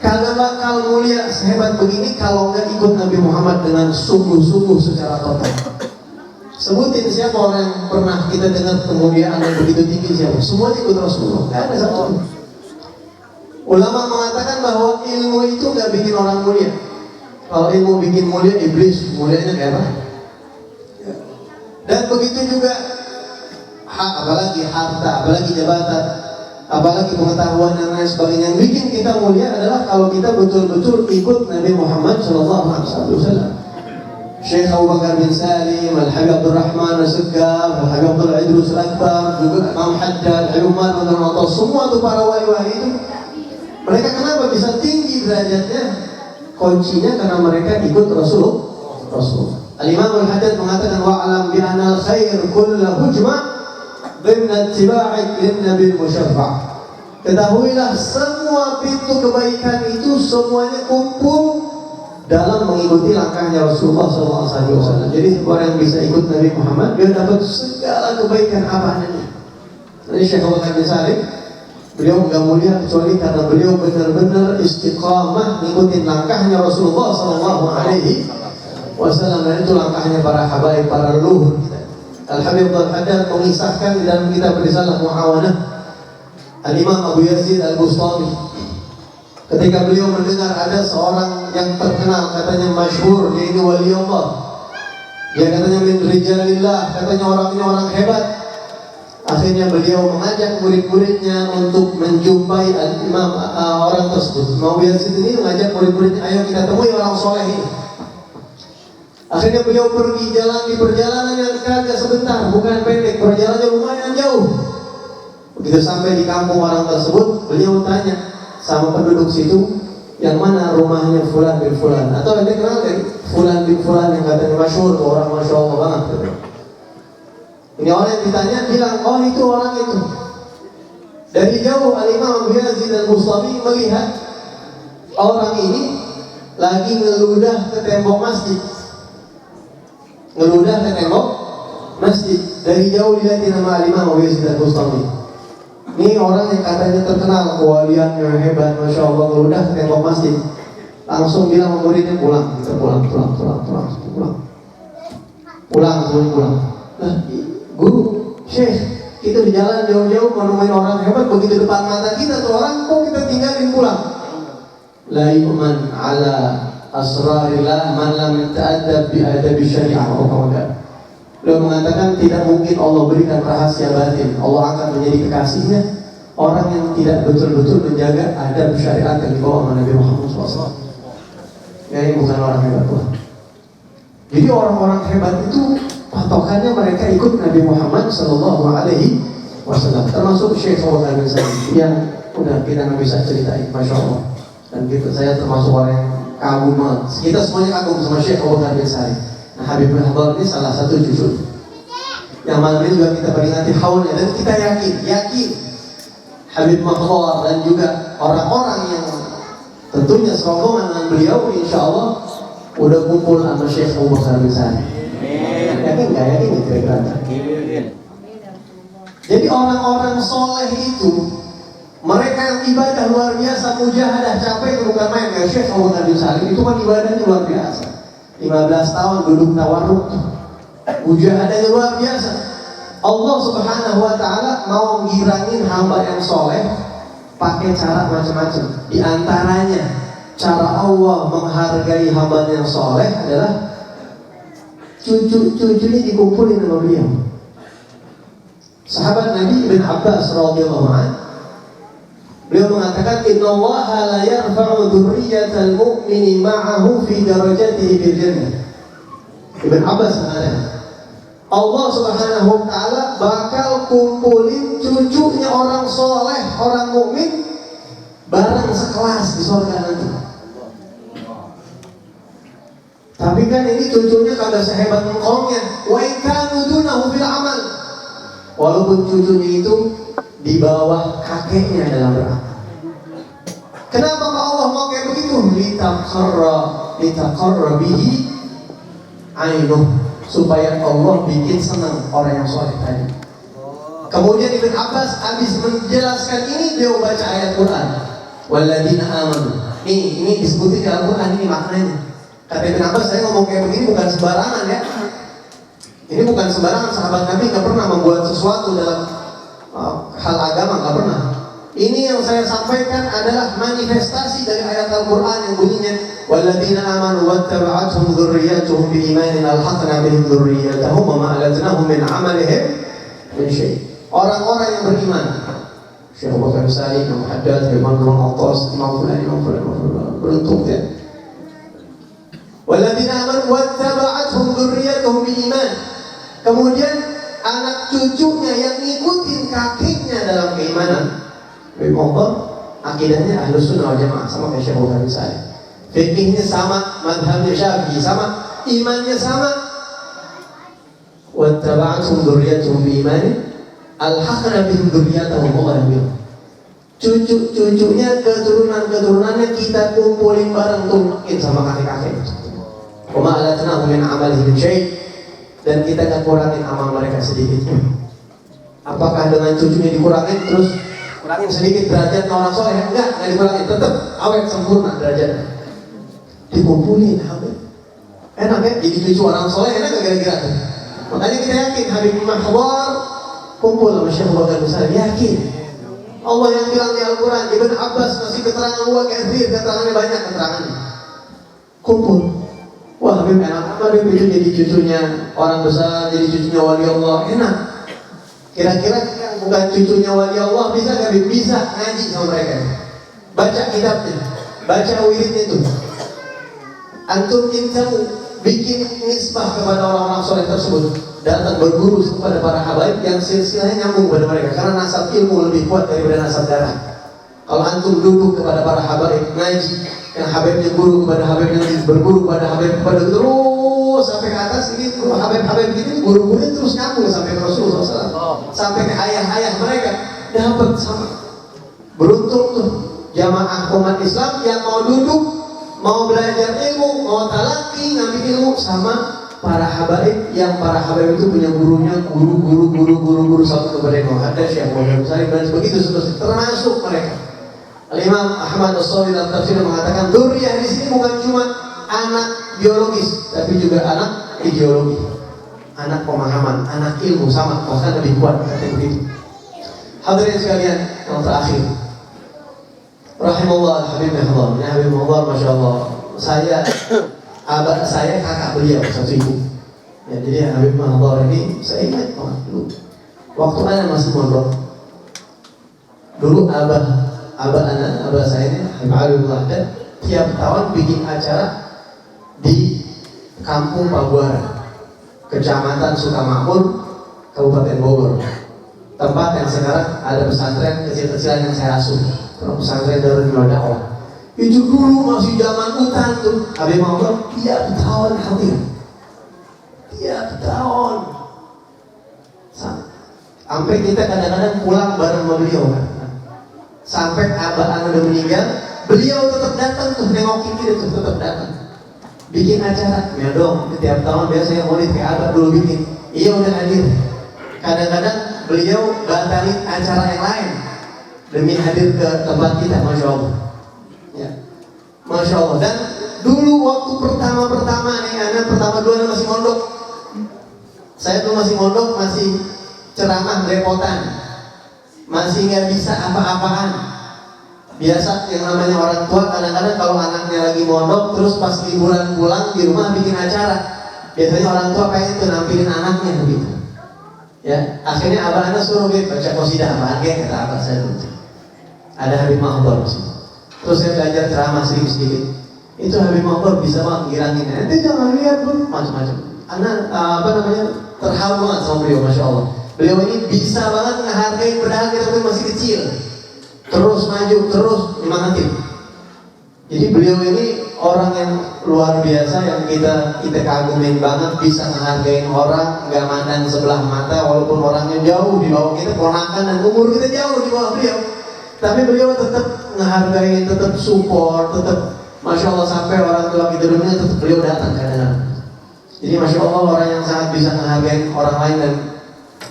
Speaker 2: kagak bakal mulia sehebat begini kalau nggak ikut Nabi Muhammad dengan sungguh-sungguh secara total. Sebutin siapa orang yang pernah kita dengar kemuliaan yang begitu tinggi, siapa? Semuanya ikut Rasulullah. Nggak ada satu. Ulama mengatakan bahwa ilmu itu nggak bikin orang mulia. Kalau ilmu bikin mulia, iblis mulianya kayak apa? Dan begitu juga apalagi harta, apalagi jabatan, apalagi pengetahuan dan lain sebagainya. Yang bikin kita mulia adalah kalau kita betul-betul ikut Nabi Muhammad SAW. Syekh Abu Bakar bin Salim, Al-Habib Abdul Rahman Al-Suggaf, Al-Habib Abdul Idrus Al-Akbar, juga Imam Haddad, Umar radhiyallahu anhu, semua itu para wali-wali itu. Mereka kenapa bisa tinggi derajatnya? Kuncinya karena mereka ikut Rasul. Al-Imam Al-Haddad mengatakan wa'alam bi anna al-khair kullahu jma' dhimna ittiba'i lin-nabi al-musyaffa'. Ketahuilah semua pintu kebaikan itu semuanya kumpul dalam mengikuti langkahnya Rasulullah SAW. Jadi orang yang bisa ikut Nabi Muhammad, dia dapat segala kebaikan apa adanya. Jadi Syekh Abu Bakar bin Salim, beliau nggak mulia kecuali karena beliau benar-benar istiqamah ngikutin langkahnya Rasulullah SAW. Dan itu langkahnya para habaib, para leluhur kita. Al-Habib Al-Haddad mengisahkan di dalam kitab Risalah Muawanah, Al-Imam Abu Yazid Al-Bustami, ketika beliau mendengar ada seorang yang terkenal, katanya masyhur, dia ini wali Allah, dia katanya min rijalillah, katanya orangnya orang hebat. Akhirnya beliau mengajak murid-muridnya untuk menjumpai al-imam orang tersebut. Abu Yazid ini mengajak murid-muridnya, ayo kita temui orang soleh ini. Akhirnya beliau pergi jalan di perjalanan yang kagak sebentar, bukan pendek, perjalanannya lumayan jauh. Begitu sampai di kampung orang tersebut, beliau tanya sama penduduk situ, yang mana rumahnya Fulan bin Fulan, atau anda kenal kan Fulan bin Fulan yang katanya masyhur, orang masya Allah banget. Ini orang yang ditanya bilang, oh itu orang itu. Dari jauh Al-Imam Abu Yazid Al-Bustami melihat orang ini lagi ngeludah ke tembok masjid. Dari jauh dilihatin sama Al-Imam Abu Yazid Al-Bustami. Ini orang yang katanya terkenal kewaliannya hebat, masya Allah, ngeludah ke tembok masjid. Langsung bilang sama muridnya, pulang. Nah, guru, Syekh, kita di jalan jauh-jauh menemuin orang hebat, begitu depan mata kita tuh orang, kok kita tinggalin pulang? La yu'man ala asrarillah man lam ta'addab bi adabi syari'ah. Beliau mengatakan tidak mungkin Allah berikan rahasia batin, Allah akan menjadi kekasihnya orang yang tidak betul-betul menjaga adab syariat yang dibawa oleh Nabi Muhammad SAW. Ya, ini bukan orang hebat Tuhan. Jadi orang-orang hebat itu patokannya mereka ikut Nabi Muhammad SAW. Termasuk Syekh Abu Bakar bin Said yang udah kita nggak bisa ceritain, masya Allah. Dan kita, saya termasuk orang yang kagum banget. Kita semuanya kagum sama Syekh Abu Bakar bin Said. Nah, Habib Rahbar ini salah satu cucu yang malam ini juga kita peringati haulnya, dan kita yakin Habib Mahfar dan juga orang-orang yang tentunya serombongan dengan beliau insya Allah udah kumpul sama Syekh Abu Bakar bin Said. Yakin nggak? Yakin kira-kira? Jadi orang-orang soleh itu mereka yang ibadah luar biasa, mujahadah, capek itu bukan main. Ya Syekh Abu Bakar bin Said itu kan ibadahnya luar biasa. 15 tahun duduk tawarruk, mujahadahnya luar biasa. Allah Subhanahu wa ta'ala mau ngirangin hamba yang soleh pakai cara macam-macam. Di antaranya cara Allah menghargai hamba yang soleh adalah cucu-cucunya dikumpulin sama beliau. Sahabat Nabi Ibn Abbas radhiyallahu anhu, beliau mengatakan innallaha la yarfa'u dzurriyyatal mu'mini ma'ahu fi darajatihi fil jannah. Ibn Abbas mengatakan Allah Subhanahu wa taala bakal kumpulin cucunya orang soleh, orang mukmin bareng sekelas di surga nanti. Tapi kan ini cucunya kagak sehebat engkongnya. Wa in kanu dunahu fil amal. Walaupun cucunya itu di bawah kakeknya dalam beramal. Kenapa Allah mau kayak begitu? Litaqarra bihi ainuh, supaya Allah bikin senang orang yang soleh tadi. Kemudian Ibn Abbas habis menjelaskan ini, beliau baca ayat Quran, walladzina amanu. Ini disebutin dalam Quran, ini maknanya. Kata Ibn Abbas, saya ngomong kayak begini bukan sembarangan ya. Ini bukan sembarangan, sahabat Nabi nggak pernah membuat sesuatu dalam hal agama, nggak pernah. Ini yang saya sampaikan adalah manifestasi dari ayat Al-Quran yang bunyinya walladzina amanu wattaba'athum dzurriyyatuhum biimanin alhaqna bihim dzurriyyatahum wa ma alatnahum min amalihim min syai'. Orang-orang yang beriman, Syekh Abu Bakar Sari, Imam Haddad, Imam Al-Attas, Imam Fulan, beruntung ya. Walladzina amanu wattaba'athum dzurriyyatuhum biiman. Kemudian anak cucunya yang ngikutin kakeknya dalam keimanan. Allah, akidahnya Ahlus Sunnah wal Jamaah, sama kayak Syekh Abu Bakar Sari. Fikihnya sama, madhabnya Syafi'i sama, imannya sama. Wattaba'athum dzurriyyatuhum biimanin alhaqna bihim dzurriyyatahum wa bihi. Cucu-cucunya, keturunan-keturunannya kita kumpulin bareng, tumpukin sama kakek-kakek. Wa ma alatnahum min amalihim syai', dan kita enggak kurangin amal mereka sedikit. Apakah dengan cucunya dikurangin terus kurangin sedikit derajat orang soleh? Enggak dikurangin, tetap awet sempurna derajatnya. Dikumpulin Habib. Enak ya, jadi cucu orang soleh enak gak kira-kira? Makanya kita yakin Habib Mahwar kumpul sama Syekh Abu Bakar Sari, yakin. Allah yang bilang di Al-Quran, Ibn Abbas masih keterangan luar kathir, keterangannya banyak keterangannya. Kumpul. Wah Habib enak apa Habib itu jadi cucunya orang besar, jadi cucunya wali Allah, enak. Kira-kira bukan cucunya wali Allah bisa gak Habib? Bisa ngaji sama mereka. Baca kitabnya, baca wiridnya itu. Antum intamu bikin nisbah kepada orang-orang soleh tersebut, datang berguru kepada para habaib yang silsilahnya nyambung kepada mereka, karena nasab ilmu lebih kuat daripada nasab darah. Kalau antum duduk kepada para habaib ngaji, yang habibnya guru kepada habib yang berguru kepada habib kepada terus sampai ke atas ini, habib-habib gitu guru-gurunya terus nyambung sampai ke Rasulullah SAW, sampai ke ayah-ayah mereka, dapat sama. Beruntung tuh jamaah umat Islam yang mau duduk, mau belajar ilmu, mau talaki, ngambil ilmu sama para habaib, yang para habaib itu punya gurunya, guru sampai kepada Imam Haddad, Syekh Abu Bakar Sari, dan begitu seterusnya, termasuk mereka. Al-Imam Ahmad As-Sawi dalam tafsir mengatakan dzurriyyah di sini bukan cuma anak biologis, tapi juga anak ideologi, anak pemahaman, anak ilmu, sama, bahkan lebih kuat kata begitu. Hadirin sekalian yang terakhir, rahimahullah Habib Mahwar. Ya Habib Mahwar, masya Allah, abah saya kakak beliau satu ibu. Ya, jadi Habib Mahwar ini saya ingat dulu waktu anak masih mondok. Dulu abah saya ini Habib Mahwar tiap tahun bikin acara di Kampung Pabuaran, Kecamatan Sukamakmur, Kabupaten Bogor, tempat yang sekarang ada pesantren kecil-kecilan yang saya asuh, pesantren Darul Dakwah. Itu dulu masih zaman hutan tuh, Habib Mahwar tiap tahun hadir, tiap tahun. Sampai kita kadang-kadang pulang bareng sama beliau kan. Sampai abah anak udah meninggal, beliau tetap datang tuh nengokin kita tuh, tetap datang. Bikin acara, ya dong, setiap tahun biasanya maulid kayak abah dulu bikin. Iya udah hadir. Kadang-kadang beliau batalin acara yang lain demi hadir ke tempat kita, masya Allah. Ya, masya Allah. Dan dulu waktu pertama nih, anak pertama dua masih mondok. Saya tuh masih mondok, masih ceramah repotan, masih nggak bisa apa-apaan. Biasa yang namanya orang tua kadang-kadang kalau anaknya lagi mondok terus pas liburan pulang di rumah bikin acara, biasanya orang tua pengen tuh nampilin anaknya begitu. Ya, akhirnya abah anak suruh baca qasidah apaan kata abah saya dulu. Ada Habib Mahwar sih. Terus saya belajar ceramah sedikit-sedikit. Itu Habib Mahwar bisa banget ngirangin. Nanti jangan lihat pun macam-macam. Anak terharu banget sama beliau, masya Allah. Beliau ini bisa banget ngehargai padahal kita tuh masih kecil. Terus maju, terus nyemangatin. Jadi beliau ini orang yang luar biasa yang kita kagumin banget, bisa menghargai orang, nggak mandang sebelah mata walaupun orangnya jauh di bawah kita, ponakan dan umur kita jauh di bawah beliau, tapi beliau tetap menghargai, tetap support, tetap Masya Allah, sampai orang tua kita dunia tetap beliau datang kadang-kadang. Jadi Masya Allah, orang yang sangat bisa menghargai orang lain, dan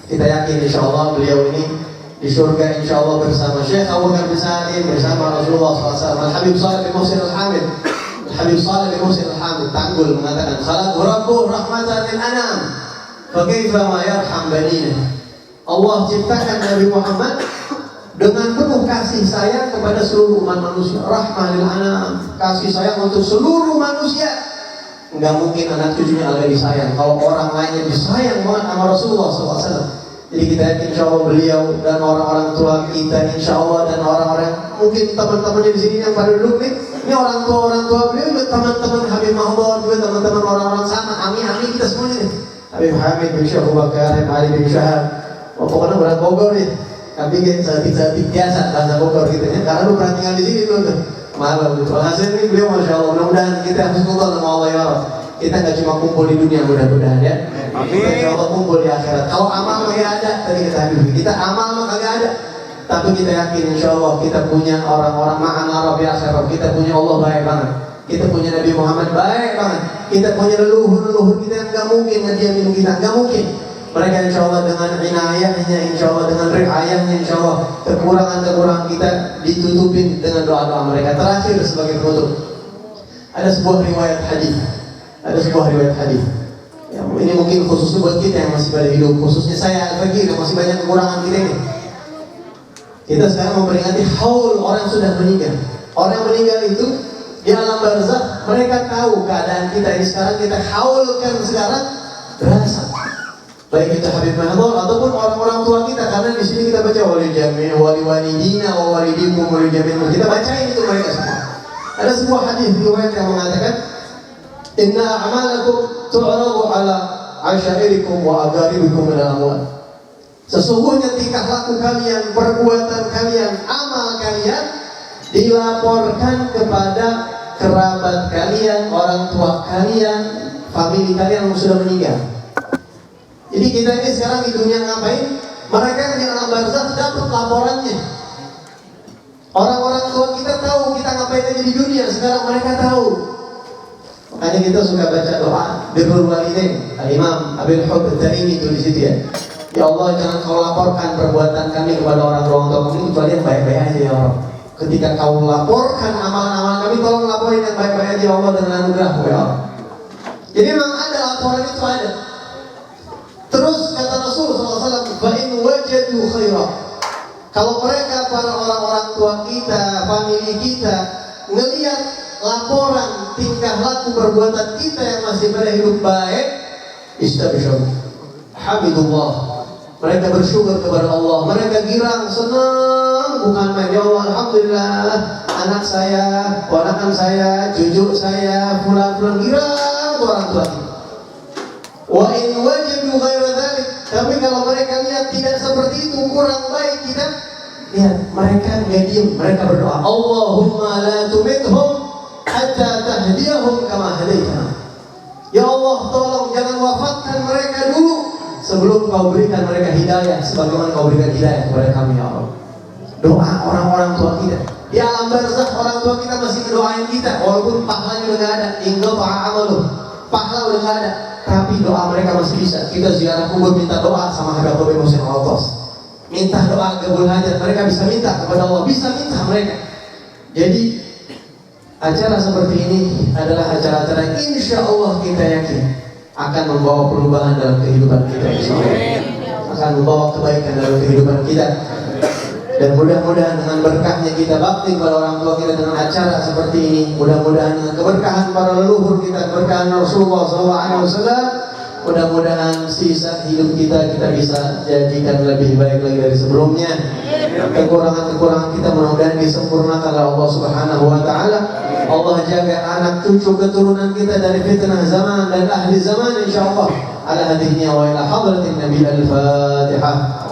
Speaker 2: kita yakin Insya Allah beliau ini di surga Insya Allah bersama Syekh Abu Bakar bin Salim, bersama Rasulullah SAW. Al-Habib Saleh bin Muhsin Al-Hamid, Al-Habib Saleh bin Muhsin Al-Hamid Tanggul mengatakan, khalaqahu rabbuh rahmatan lil anam, fa kaifa ma yarham banina. Allah ciptakan Nabi Muhammad dengan penuh kasih sayang kepada seluruh umat manusia. Rahmah lil anam, kasih sayang untuk seluruh manusia. Enggak mungkin anak cucunya lagi disayang kalau orang lainnya disayang banget sama Rasulullah SAW. Jadi kita yakin Insya Allah beliau dan orang-orang tua kita Insya Allah, dan orang-orang mungkin teman-temannya di sini yang pada duduk nih, ini orang tua beliau juga teman-teman Habib Mahmud, juga teman-teman orang-orang sama, amin kita semuanya nih. Habib Hamid bin Syekh Abu Bakar, Habib Ali bin Syahab, pokoknya berat Bogor nih. Tapi kayak satik-satik biasa bahasa Bogor gitu ya, karena lu pernah tinggal di sini tuh. Malam itu. Hasil ini beliau Masya Allah, mudah-mudahan kita husnuzon sama Allah ya Allah. Kita nggak cuma kumpul di dunia, mudah-mudahan ya. Kita Insya Allah kumpul di akhirat. Kalau amal nggak ada, tadi kita habis. Kita amal nggak ada, tapi kita yakin Insya Allah kita punya orang-orang ma'an Arabi akhirat. Kita punya Allah baik banget. Kita punya Nabi Muhammad baik banget. Kita punya leluhur kita yang nggak mungkin ngediamin kita, nggak mungkin. Mereka Insya Allah dengan inayahnya, Insya Allah dengan riayahnya, Insya Allah kekurangan-kekurangan kita ditutupin dengan doa-doa mereka. Terakhir sebagai penutup, ada sebuah riwayat hadis. Ya, ini mungkin khususnya buat kita yang masih pada hidup, khususnya saya Al-Fakir yang masih banyak kekurangan kita ini. Kita sekarang memperingati haul orang yang sudah meninggal. Orang yang meninggal itu di alam barzakh, mereka tahu keadaan kita ini sekarang, kita haulkan sekarang berasa. Baik itu Habib Mahmud ataupun orang-orang tua kita, karena di sini kita baca wali jami, wali walidina, wa walidikum, wali jami. Kita bacain itu mereka semua. Ada sebuah hadis riwayat yang mengatakan, inna a'malakum tu'radu ala asyairikum wa agaribikum min al-amwal. Sesungguhnya tingkah laku kalian, perbuatan kalian, amal kalian dilaporkan kepada kerabat kalian, orang tua kalian, famili kalian yang sudah meninggal. Jadi kita ini sekarang di dunia ngapain? Mereka yang di alam barzakh dapat laporannya. Orang-orang tua kita tahu kita ngapain aja di dunia, sekarang mereka tahu. Makanya kita suka baca doa birrul walidain. Al-Imam Abil Hub Al-Taimi itu di situ ya. Ya Allah, jangan kau laporkan perbuatan kami kepada orang tua kami kecuali yang baik-baik aja ya Allah. Ketika kau laporkan amalan-amalan kami, tolong laporin yang baik-baik aja ya Allah dengan anugerah ya Allah. Jadi memang ada laporan itu ada. Terus kata Rasulullah SAW, fa in wajadu khaira. Kalau mereka para orang-orang tua kita, famili kita ngelihat laporan tingkah laku perbuatan kita yang masih pada hidup baik, istabsyir, hamidullah. Mereka bersyukur kepada Allah, mereka girang, senang, bukan main. Ya Allah, alhamdulillah, anak saya, ponakan saya, cucu saya, fulan-fulan girang tuh orang tua kita. Wa in wajadu ghaira dzalik. Tapi kalau mereka lihat tidak seperti itu, kurang baik kita, lihat mereka nggak diam, mereka berdoa, Allahumma la tumithum hatta tahdiyahum kama hadaitana. Ya Allah, tolong jangan wafatkan mereka dulu sebelum kau berikan mereka hidayah sebagaimana kau berikan hidayah kepada kami ya Allah. Doa orang-orang tua kita di alam barzakh, orang tua kita masih mendoain kita walaupun pahalanya udah nggak ada, inqata amaluh, pahala udah nggak ada, tapi doa mereka masih bisa. Kita ziarah kubur minta doa sama Habib Abi Muhsin Al-Atas, minta doa kabul hajat, mereka bisa minta kepada Allah, bisa minta mereka. Jadi acara seperti ini adalah acara-acara yang insya Allah kita yakin akan membawa perubahan dalam kehidupan kita, akan membawa kebaikan dalam kehidupan kita. Dan mudah-mudahan dengan berkahnya kita bakti kepada orang tua kita dengan acara seperti ini, mudah-mudahan dengan keberkahan para leluhur kita, keberkahan Rasulullah SAW, mudah-mudahan sisa hidup kita bisa jadikan lebih baik lagi dari sebelumnya. Kekurangan-kekurangan kita mudah-mudahan disempurnakan oleh Allah Subhanahu wa Ta'ala. Allah jaga anak cucu keturunan kita dari fitnah zaman dan ahli zaman insyaallah. Ala hadhihi wa ila hadratin Nabi al-Fatihah.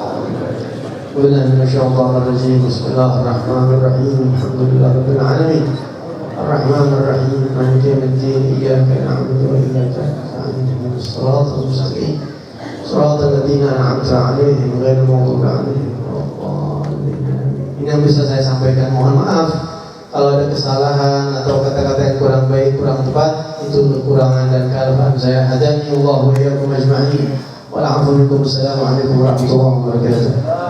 Speaker 2: Bismillahirrahmanirrahim. Bismillahirrahmanirrahim. Alhamdulillahirabbil alamin. الرحمن الرحيم مالك يوم الدين إياك نعبد وإياك نستعين اهدنا الصراط المستقيم صراط الذين أنعمت عليهم غير المغضوب عليهم ولا الضالين. Ini yang bisa saya sampaikan, mohon maaf kalau ada kesalahan atau kata-kata yang kurang baik, kurang tepat, itu kekurangan dan kelemahan saya. Hadani Allah wa iyyakum ajma'in. Wa la'afu minkum. Assalamualaikum warahmatullahi wabarakatuh.